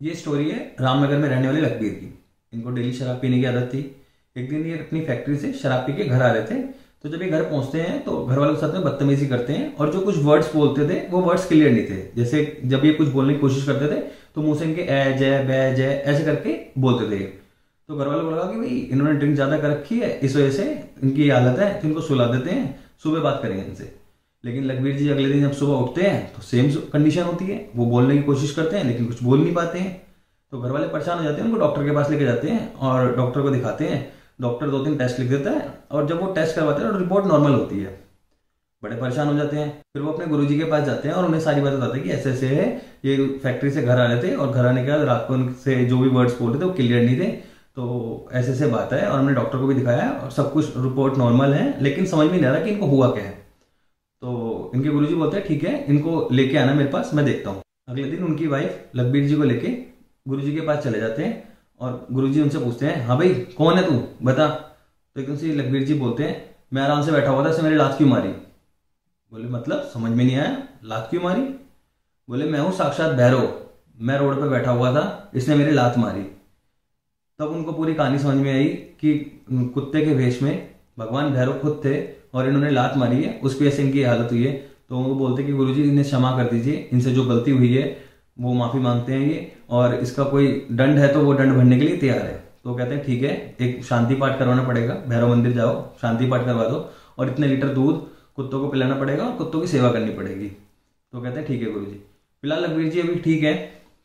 ये स्टोरी है रामनगर में रहने वाले लखबीर की। इनको डेली शराब पीने की आदत थी। एक दिन ये अपनी फैक्ट्री से शराब पी के घर आ रहे थे। तो जब ये घर पहुंचते हैं तो घर वालों के साथ में बदतमीजी करते हैं और जो कुछ वर्ड्स बोलते थे वो वर्ड्स क्लियर नहीं थे। जैसे जब ये कुछ बोलने की कोशिश करते थे तो मुंह से इनके ए जय बै जय ऐसे करके बोलते थे। तो घर वालों को लगा कि भाई इन्होंने ड्रिंक ज्यादा कर रखी है, इस वजह से इनकी हालत है, तो इनको सुला देते हैं, सुबह बात करेंगे इनसे। लेकिन लखबीर जी अगले दिन जब सुबह उठते हैं तो सेम कंडीशन होती है, वो बोलने की कोशिश करते हैं लेकिन कुछ बोल नहीं पाते हैं। तो घर वाले परेशान हो जाते हैं, उनको डॉक्टर के पास लेके जाते हैं और डॉक्टर को दिखाते हैं। डॉक्टर 2-3 टेस्ट लिख देता है और जब वो टेस्ट करवाते हैं तो रिपोर्ट नॉर्मल होती है। बड़े परेशान हो जाते हैं। फिर वो अपने गुरुजी के पास जाते हैं और उन्हें सारी बात बताते हैं कि ऐसे ऐसे है, ये फैक्ट्री से घर आ रहे थे और घर आने के बाद रात को उनसे जो भी वर्ड्स बोल रहे थे वो क्लियर नहीं थे, तो ऐसे ऐसे बात है। और हमने डॉक्टर को भी दिखाया और सब कुछ रिपोर्ट नॉर्मल है, लेकिन समझ में नहीं आ रहा कि इनको हुआ क्या है। तो इनके गुरुजी बोलते हैं ठीक है, इनको लेके आना मेरे पास, मैं देखता हूँ। अगले दिन उनकी वाइफ लखबीर जी को लेके गुरुजी के पास चले जाते हैं और गुरुजी उनसे पूछते हैं, हाँ भाई कौन है तू, बता। तो एकदम से लखबीर जी बोलते हैं, मैं आराम से बैठा हुआ था, इसने मेरी लात क्यों मारी। बोले मतलब समझ में नहीं आया, लात क्यों मारी। बोले मैं हूं साक्षात भैरव, मैं रोड पे बैठा हुआ था, इसने मेरी लात मारी। तब उनको पूरी कहानी समझ में आई कि कुत्ते के वेश में भगवान भैरव खुद थे और इन्होंने लात मारी है, उस वजह से इनकी हालत हुई है। तो वो बोलते कि गुरुजी इन्हें क्षमा कर दीजिए, इनसे जो गलती हुई है वो माफी मांगते हैं ये, और इसका कोई दंड है तो वो दंड भरने के लिए तैयार है। तो कहते हैं ठीक है, एक शांति पाठ करवाना पड़ेगा, भैरव मंदिर जाओ, शांति पाठ करवा दो और इतने लीटर दूध कुत्तों को पिलाना पड़ेगा और कुत्तों की सेवा करनी पड़ेगी। तो कहते हैं ठीक है गुरुजी। फिलहाल लखबीर जी अभी ठीक है,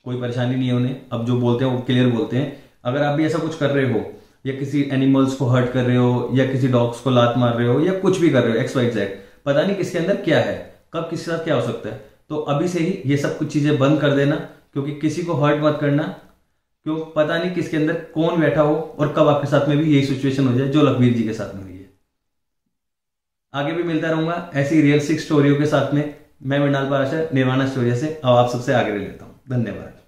कोई परेशानी नहीं है उन्हें, अब जो बोलते हैं वो क्लियर बोलते हैं। अगर आप भी ऐसा कुछ कर रहे हो या किसी एनिमल्स को हर्ट कर रहे हो या किसी डॉग्स को लात मार रहे हो या कुछ भी कर रहे हो XYZ, पता नहीं किसके अंदर क्या है, कब किसके साथ क्या हो सकता है, तो अभी से ही ये सब कुछ चीजें बंद कर देना, क्योंकि किसी को हर्ट मत करना। क्यों, पता नहीं किसके अंदर कौन बैठा हो और कब आपके साथ में भी यही सिचुएशन हो जाए जो लखबीर जी के साथ में हुई है। आगे भी मिलता रहूंगा ऐसी रियल 6 स्टोरियों के साथ में। मैं मृणाल पाराशर निर्वाणा स्टोरी से अब आप सबसे आगे ले लेता हूं। धन्यवाद।